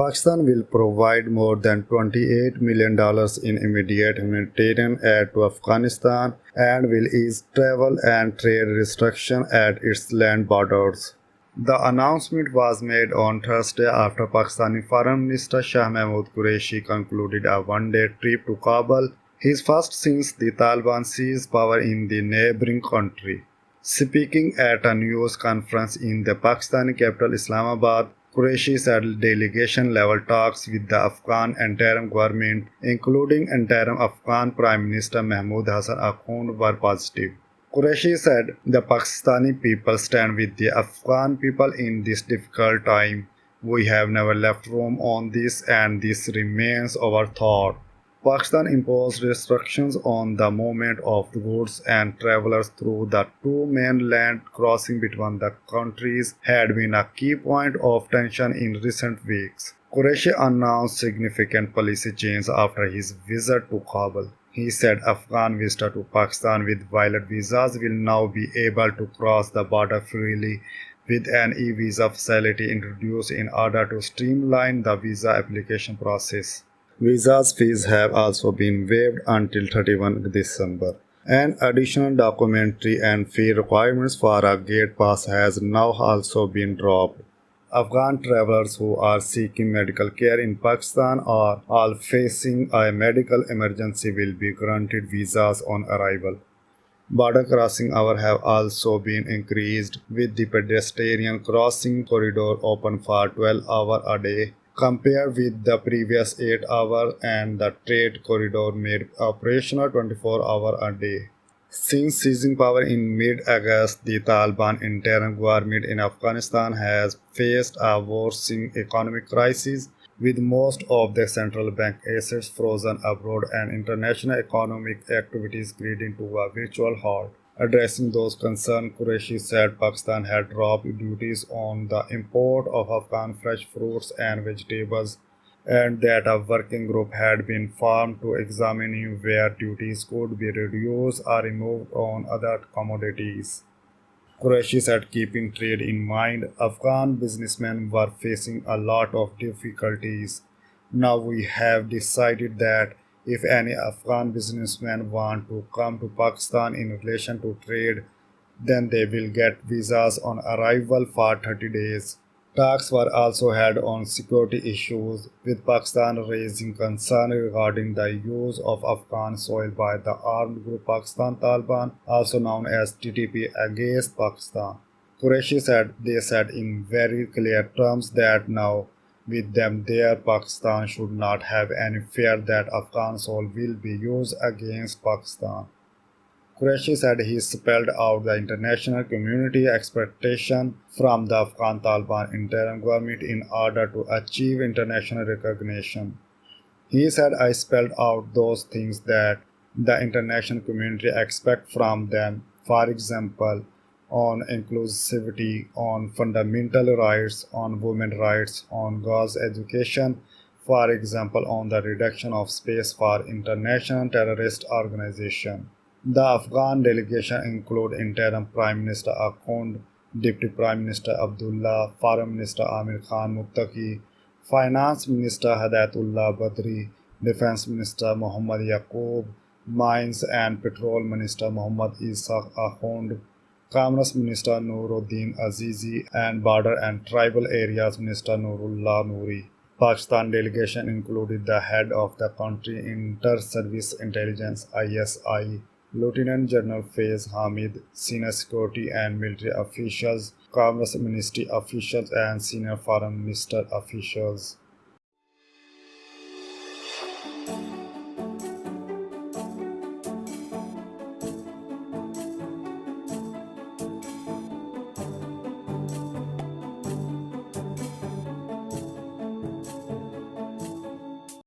Pakistan will provide more than $28 million in immediate humanitarian aid to Afghanistan and will ease travel and trade restrictions at its land borders. The announcement was made on Thursday after Pakistani Foreign Minister Shah Mahmood Qureshi concluded a one-day trip to Kabul, his first since the Taliban seized power in the neighboring country. Speaking at a news conference in the Pakistani capital Islamabad, Qureshi said delegation-level talks with the Afghan interim government, including interim Afghan Prime Minister Mahmoud Hassan Akhund, were positive. Qureshi said the Pakistani people stand with the Afghan people in this difficult time. We have never left room on this and this remains our thought. Pakistan imposed restrictions on the movement of goods and travelers through the two main land crossings between the countries had been a key point of tension in recent weeks. Qureshi announced significant policy change after his visit to Kabul. He said Afghan visitors to Pakistan with valid visas will now be able to cross the border freely with an e-visa facility introduced in order to streamline the visa application process. Visas fees have also been waived until 31 December. An additional documentary and fee requirements for a gate pass has now also been dropped. Afghan travelers who are seeking medical care in Pakistan or are facing a medical emergency will be granted visas on arrival. Border crossing hours have also been increased, with the pedestrian crossing corridor open for 12 hours a day, compared with the previous 8 hours, and the trade corridor made operational 24 hours a day. Since seizing power in mid-August, the Taliban interim government in Afghanistan has faced a worsening economic crisis, with most of the central bank assets frozen abroad and international economic activities grinding to a virtual halt. Addressing those concerns, Qureshi said Pakistan had dropped duties on the import of Afghan fresh fruits and vegetables, and that a working group had been formed to examine where duties could be reduced or removed on other commodities. Qureshi said keeping trade in mind, Afghan businessmen were facing a lot of difficulties. Now we have decided that if any Afghan businessmen want to come to Pakistan in relation to trade, then they will get visas on arrival for 30 days. Talks were also held on security issues, with Pakistan raising concern regarding the use of Afghan soil by the armed group Pakistan Taliban, also known as TTP, against Pakistan. Qureshi said they said in very clear terms that now, with them there, Pakistan should not have any fear that Afghan soil will be used against Pakistan. Qureshi said he spelled out the international community expectation from the Afghan Taliban interim government in order to achieve international recognition. He said I spelled out those things that the international community expect from them, for example, on inclusivity, on fundamental rights, on women's rights, on girls' education, for example, on the reduction of space for international terrorist organizations. The Afghan delegation include interim Prime Minister Akhund, Deputy Prime Minister Abdullah, Foreign Minister Amir Khan Muttaqi, Finance Minister Hidayatullah Badri, Defense Minister Muhammad Yaqub, Mines and Petrol Minister Muhammad Isaq Akhund, Commerce Minister Nuruddin Azizi, and Border and Tribal Areas Minister Nurullah Noori. Pakistan delegation included the head of the country Inter-Service Intelligence ISI, Lieutenant General Faiz Hamid, senior security and military officials, Commerce Ministry officials, and senior foreign minister officials.